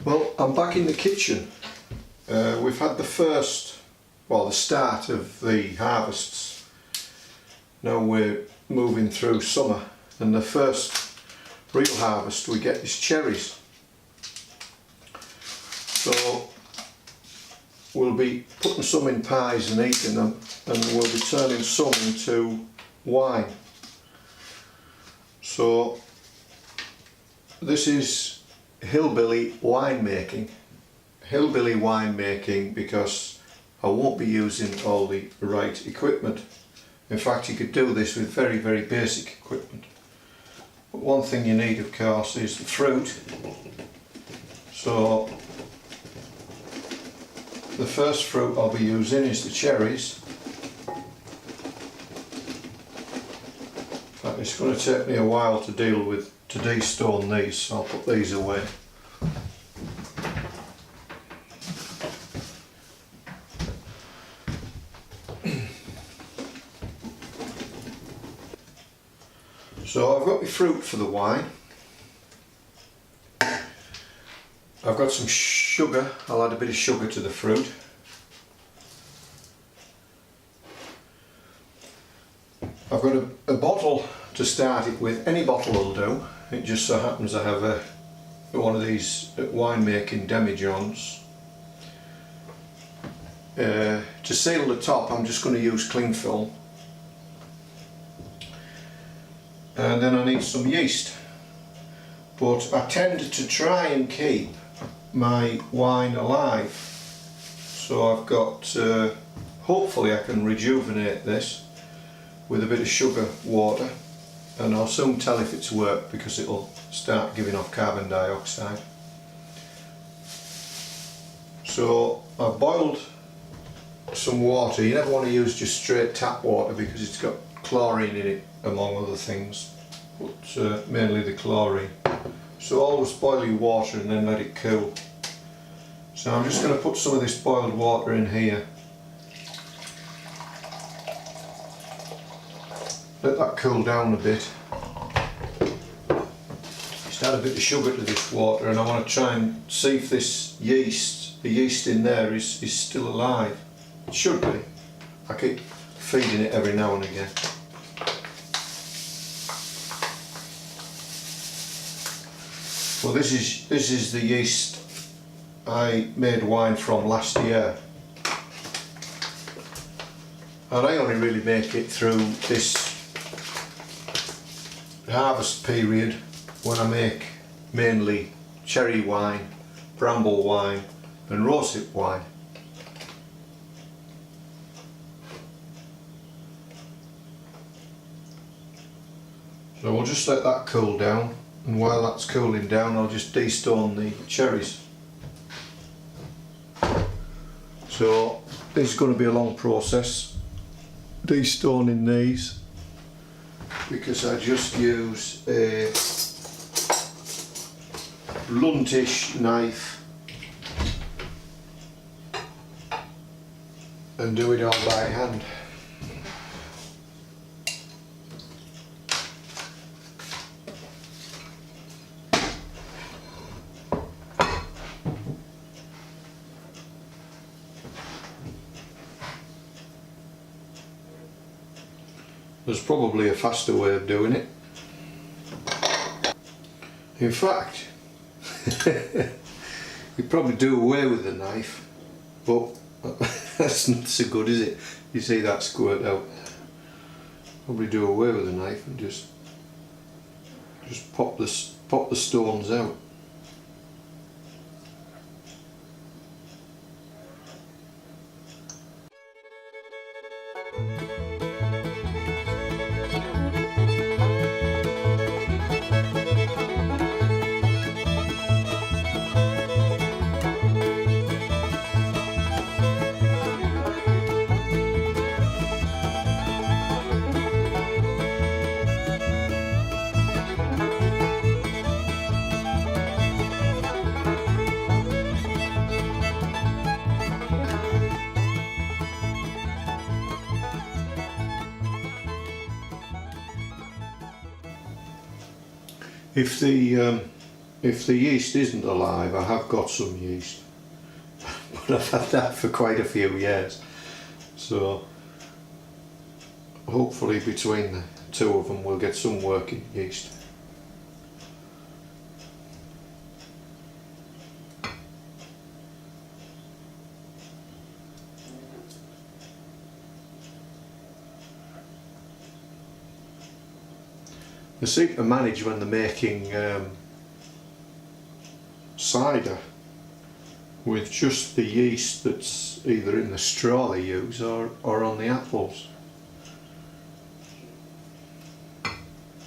Well, I'm back in the kitchen. We've had the start of the harvests. Now we're moving through summer, and the first real harvest we get is cherries. So we'll be putting some in pies and eating them, and we'll be turning some into wine. So this is Hillbilly winemaking. Hillbilly winemaking because I won't be using all the right equipment. In fact, you could do this with very, very basic equipment. But one thing you need, of course, is the fruit. So the first fruit I'll be using is the cherries. But it's going to take me a while to de-stone these, so I'll put these away. So I've got my fruit for the wine. I've got some sugar. I'll add a bit of sugar to the fruit. I've got a bottle to start it with. Any bottle will do. It just so happens I have one of these winemaking demijohns. To seal the top, I'm just going to use cling film. And then I need some yeast. But I tend to try and keep my wine alive. So I've got, hopefully I can rejuvenate this with a bit of sugar water, and I'll soon tell if it's worked because it'll start giving off carbon dioxide. So I've boiled some water. You never want to use just straight tap water because it's got chlorine in it among other things, but mainly the chlorine. So always boil your water and then let it cool. So I'm just going to put some of this boiled water in here. Let that cool down a bit. Just add a bit of sugar to this water, and I want to try and see if this yeast, the yeast in there is still alive. It should be. I keep feeding it every now and again. Well, this is the yeast I made wine from last year. And I only really make it through this harvest period when I make mainly cherry wine, bramble wine and rosehip wine. So we'll just let that cool down, and while that's cooling down I'll just de-stone the cherries. So this is going to be a long process, de-stoning these, because I just use a bluntish knife and do it all by hand. There's probably a faster way of doing it. In fact, you probably do away with the knife, but that's not so good, is it? You see that squirt out. Probably do away with the knife and just pop the stones out. If the if the yeast isn't alive, I have got some yeast, but I've had that for quite a few years, so hopefully between the two of them we'll get some working yeast. They seem to manage when they're making cider with just the yeast that's either in the straw they use or on the apples.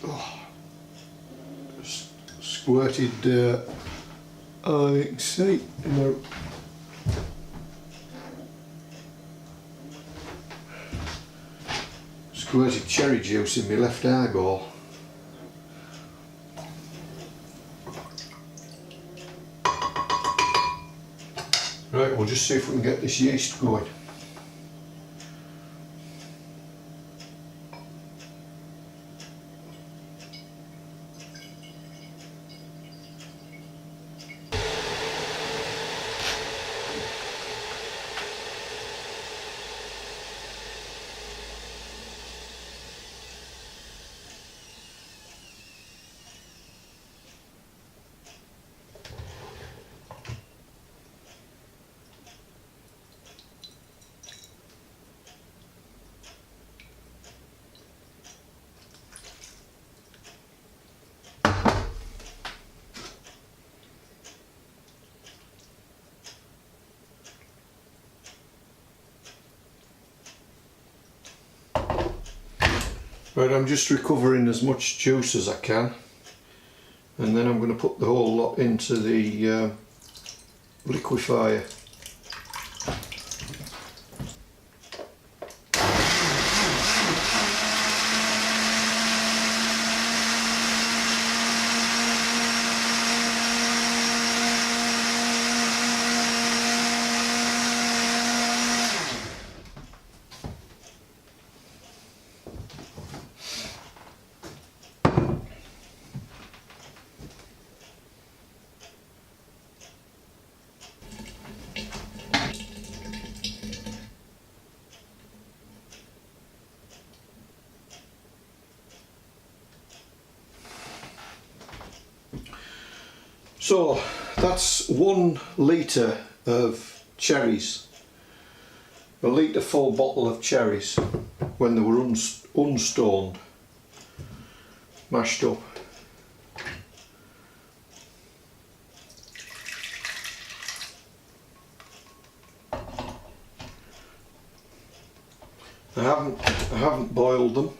Oh, squirted, oh, you can see, squirted cherry juice in my left eyeball. Right, we'll just see if we can get this yeast going. Right, I'm just recovering as much juice as I can, and then I'm going to put the whole lot into the liquefier. So that's 1 litre of cherries, a litre full bottle of cherries when they were unstoned, mashed up. I haven't boiled them.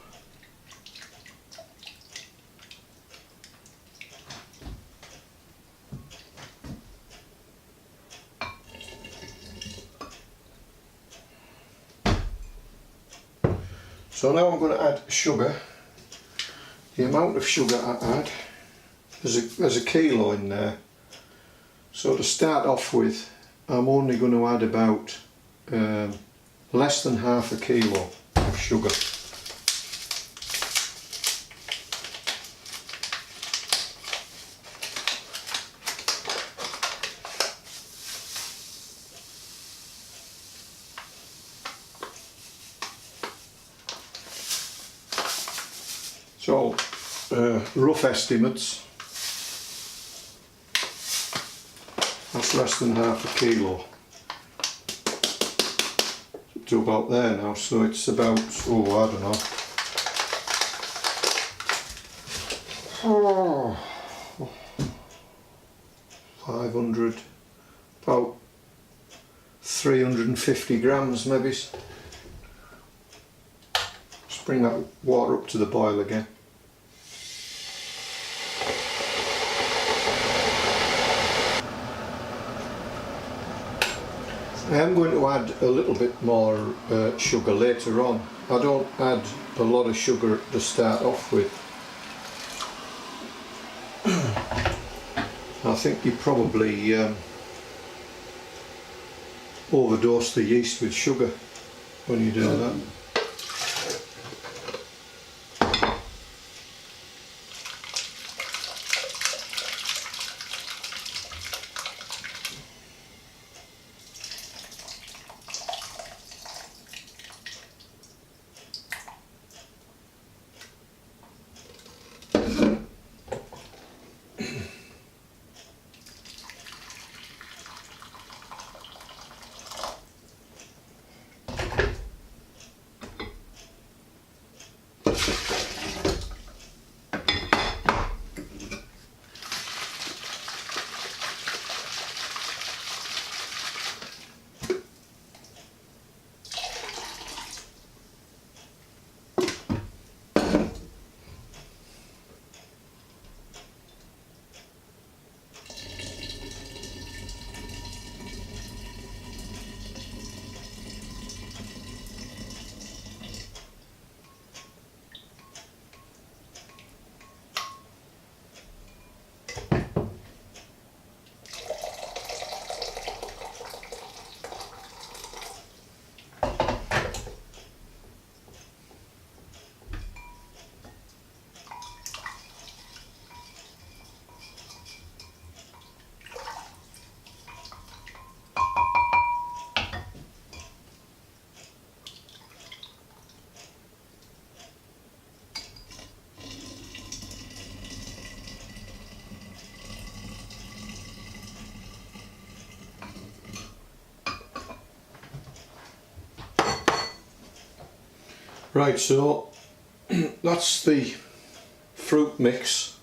So now I'm going to add sugar. The amount of sugar I add, there's a kilo in there. So to start off with, I'm only going to add about less than half a kilo of sugar. So, rough estimates, that's less than half a kilo. Up to about there now, so it's about, oh, I don't know. Oh, 500, about 350 grams maybe. Just bring that water up to the boil again. I am going to add a little bit more sugar later on. I don't add a lot of sugar to start off with. I think you probably overdose the yeast with sugar when you do that. Right, so that's the fruit mix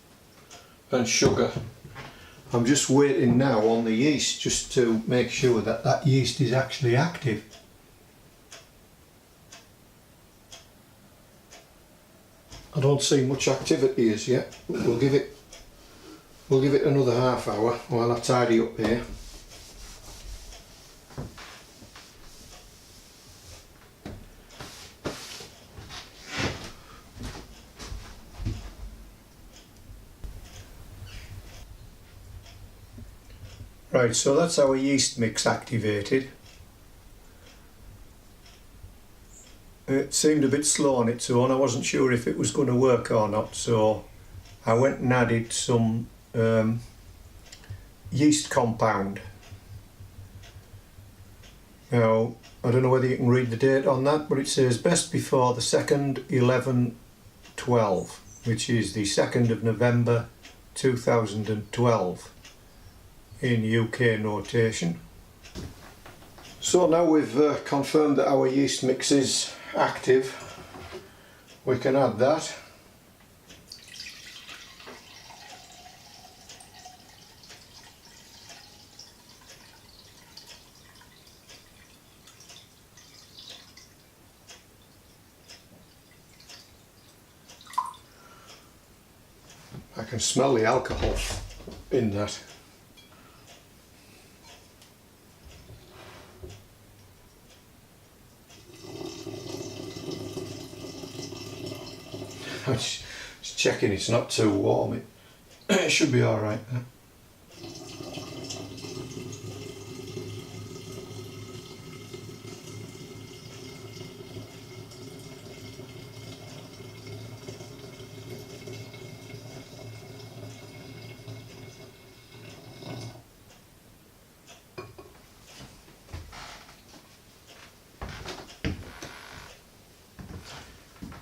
and sugar. I'm just waiting now on the yeast just to make sure that that yeast is actually active. I don't see much activity as yet, but we'll give it another half hour while I tidy up here. Right, so that's our yeast mix activated. It seemed a bit slow on its own. I wasn't sure if it was going to work or not, so I went and added some yeast compound. Now, I don't know whether you can read the date on that, but it says best before the 2nd 11/12, which is the 2nd of November 2012 in UK notation. So now we've confirmed that our yeast mix is active, we can add that. I can smell the alcohol in that. I'm just checking it's not too warm. It should be alright now.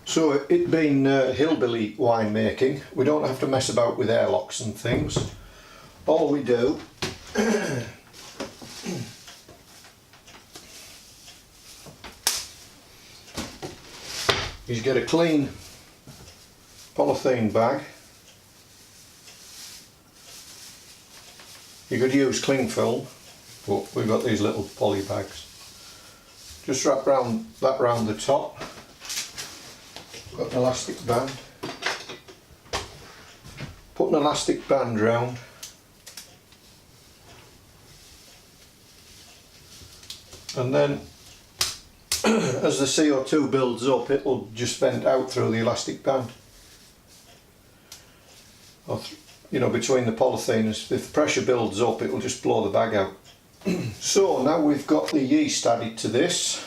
So it being hillbilly winemaking, we don't have to mess about with airlocks and things. All we do is get a clean polythene bag. You could use cling film, but we've got these little poly bags. Just wrap that round the top. Got an elastic band. Put an elastic band round. And then as the CO2 builds up, it'll just vent out through the elastic band. Or between the polythene, if the pressure builds up, it'll just blow the bag out. So now we've got the yeast added to this.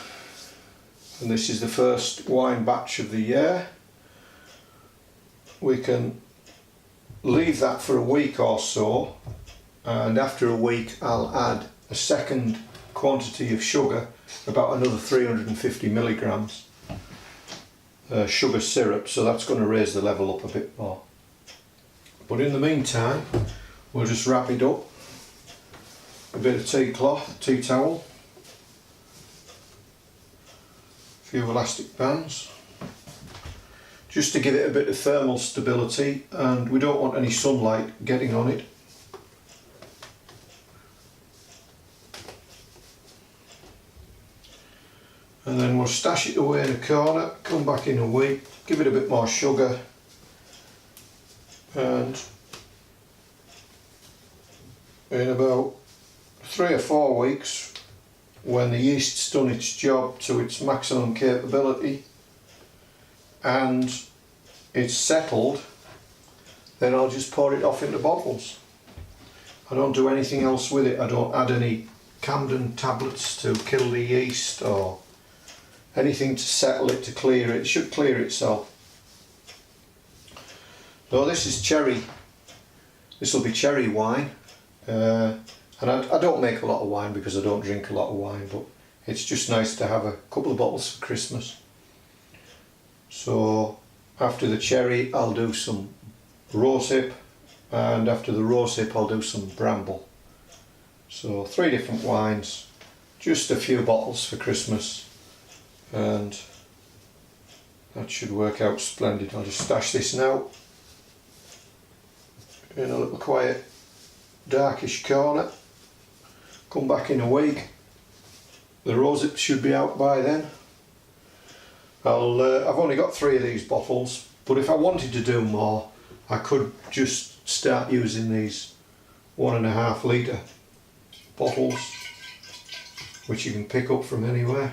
And this is the first wine batch of the year. We can leave that for a week or so, and after a week I'll add a second quantity of sugar, about another 350 milligrams sugar syrup, so that's going to raise the level up a bit more. But in the meantime, we'll just wrap it up, a bit of tea cloth, tea towel, few elastic bands, just to give it a bit of thermal stability, and we don't want any sunlight getting on it. And then we'll stash it away in a corner, come back in a week, give it a bit more sugar, and in about 3 or 4 weeks, when the yeast's done its job to its maximum capability and it's settled, then I'll just pour it off into bottles. I don't do anything else with it. I don't add any Camden tablets to kill the yeast or anything to settle it, to clear it. It should clear itself. So this is cherry. This will be cherry wine. And I don't make a lot of wine because I don't drink a lot of wine, but it's just nice to have a couple of bottles for Christmas. So after the cherry I'll do some rosehip, and after the rosehip I'll do some bramble. So 3 different wines, just a few bottles for Christmas, and That should work out splendid. I'll just stash this now in a little quiet darkish corner. Come back in a week. The rosette should be out by then. I've only got 3 of these bottles, but if I wanted to do more I could just start using these 1.5 litre bottles, which you can pick up from anywhere.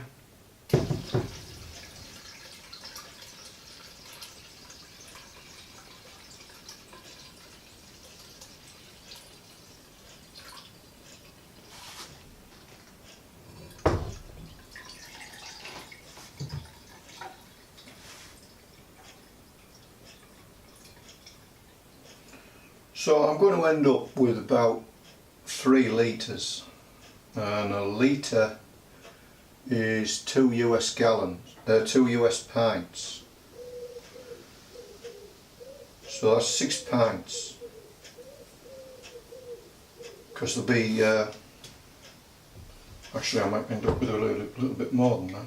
So I'm going to end up with about 3 litres, and a litre is 2 US gallons, 2 US pints. So that's 6 pints, because there'll be, actually I might end up with a little bit more than that.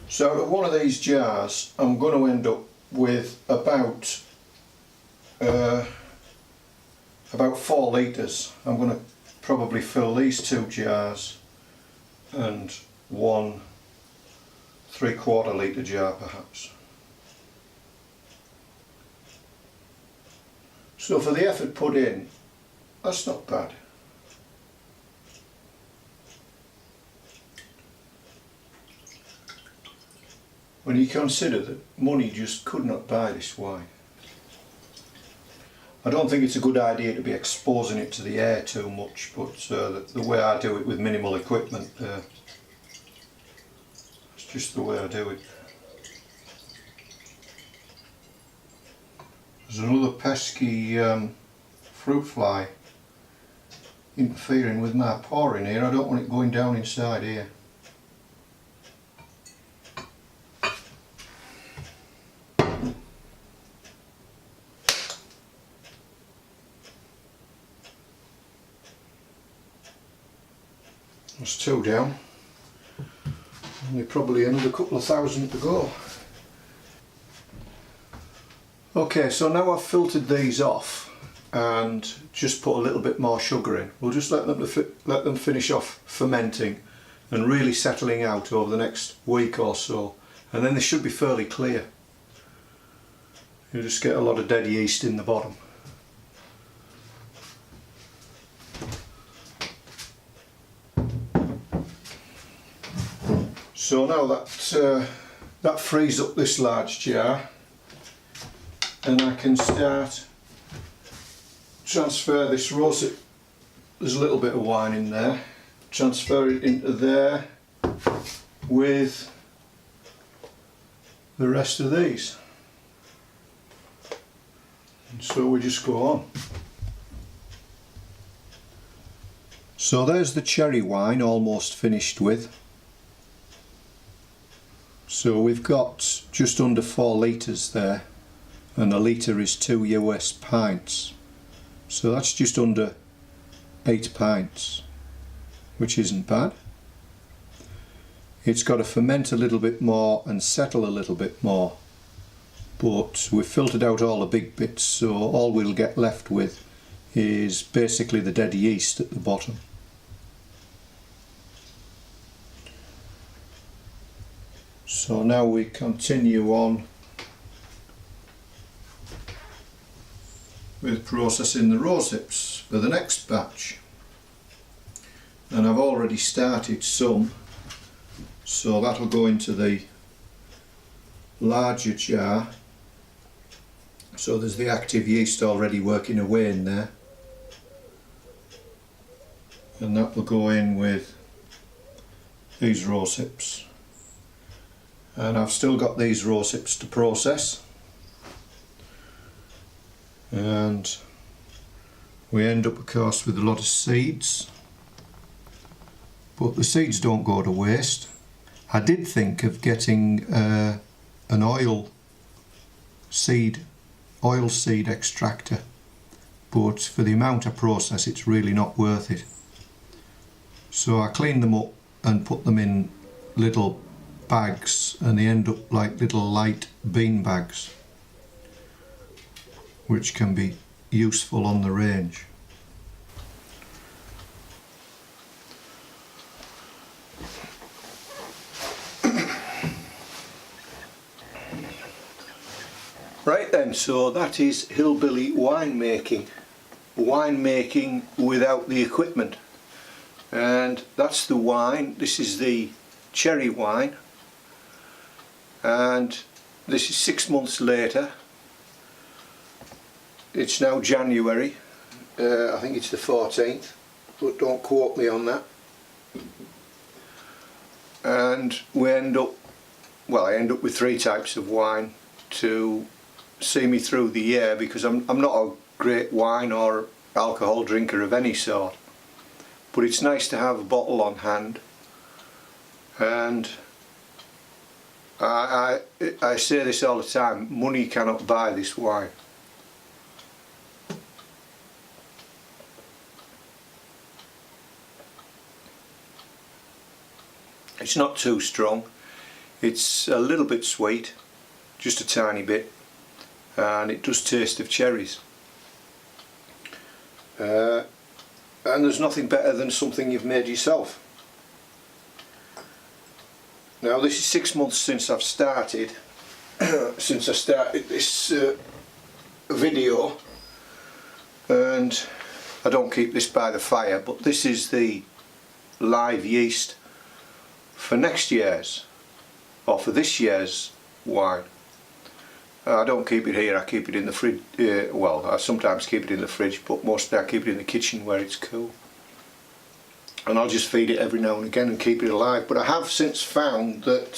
So out of one of these jars I'm going to end up with about 4 litres. I'm going to probably fill these 2 jars and 1 3/4 litre jar perhaps. So for the effort put in, that's not bad. When you consider that money just could not buy this wine. I don't think it's a good idea to be exposing it to the air too much, but the way I do it with minimal equipment, it's just the way I do it. There's another pesky fruit fly interfering with my pouring here. I don't want it going down inside here. That's 2 down, only probably another couple of thousand to go. Okay, so now I've filtered these off and just put a little bit more sugar in. We'll just let them finish off fermenting and really settling out over the next week or so, and then they should be fairly clear. You'll just get a lot of dead yeast in the bottom. So now that frees up this large jar, and I can start transfer this rosette. There's a little bit of wine in there. Transfer it into there with the rest of these. And so we just go on. So there's the cherry wine almost finished with. So we've got just under 4 litres there, and a litre is 2 US pints. So that's just under 8 pints, which isn't bad. It's got to ferment a little bit more and settle a little bit more, but we've filtered out all the big bits, so all we'll get left with is basically the dead yeast at the bottom. So now we continue on with processing the rosettes for the next batch, and I've already started some, so that'll go into the larger jar. So there's the active yeast already working away in there, and that will go in with these rosettes. And I've still got these rosettes to process, and we end up of course with a lot of seeds, but the seeds don't go to waste. I did think of getting an oil seed extractor, but for the amount I process it's really not worth it. So I clean them up and put them in little bags, and they end up like little light bean bags, which can be useful on the range. Right then, so that is Hillbilly winemaking. Winemaking without the equipment. And that's the wine. This is the cherry wine. And this is 6 months later. It's now January. I think it's the 14th, but don't quote me on that. And we end up, well, I end up with 3 types of wine to see me through the year, because I'm not a great wine or alcohol drinker of any sort, but it's nice to have a bottle on hand. And I say this all the time, money cannot buy this wine. It's not too strong, it's a little bit sweet, just a tiny bit, and it does taste of cherries. And there's nothing better than something you've made yourself. Now this is 6 months since I've started, since I started this video, and I don't keep this by the fire, but this is the live yeast for next year's, or for this year's wine. I don't keep it here, I keep it in the fridge. Well, I sometimes keep it in the fridge, but mostly I keep it in the kitchen where it's cool. And I'll just feed it every now and again and keep it alive. But I have since found that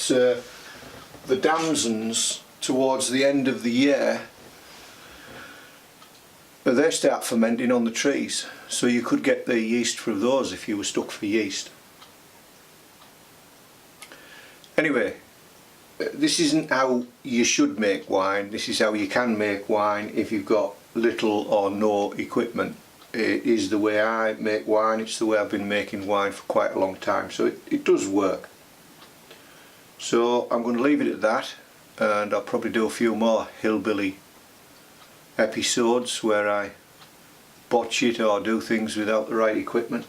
the damsons towards the end of the year, they start fermenting on the trees, so you could get the yeast from those if you were stuck for yeast. Anyway, this isn't how you should make wine, this is how you can make wine if you've got little or no equipment. It is the way I make wine, it's the way I've been making wine for quite a long time, so it does work. So I'm going to leave it at that, and I'll probably do a few more Hillbilly episodes where I botch it or do things without the right equipment,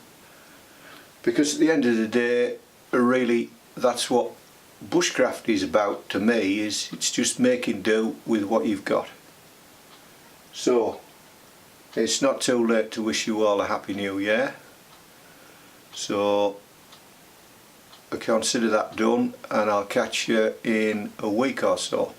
because at the end of the day, really, that's what bushcraft is about to me. Is it's just making do with what you've got. So it's not too late to wish you all a happy new year, so I consider that done, and I'll catch you in a week or so.